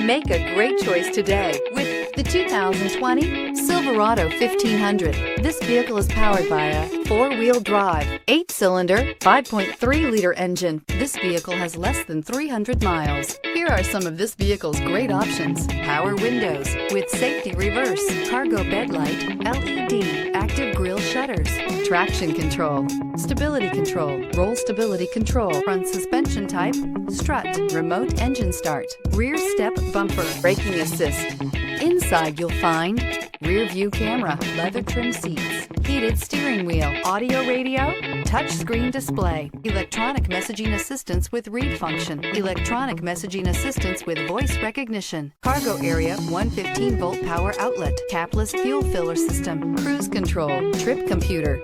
Make a great choice today with the 2020 Silverado 1500. This vehicle is powered by a 4-wheel drive, 8-cylinder, 5.3-liter engine. This vehicle has less than 300 miles. Here are some of this vehicle's great options: power windows with safety reverse, cargo bed light, LED, active grille shutters, traction control, stability control, roll stability control, front suspension type, strut, remote engine start, rear step bumper, braking assist. Inside you'll find rear view camera, leather trim seats, heated steering wheel, audio radio, touchscreen display, electronic messaging assistance with read function, electronic messaging assistance with voice recognition, cargo area 115-volt power outlet, capless fuel filler system, cruise control, trip computer.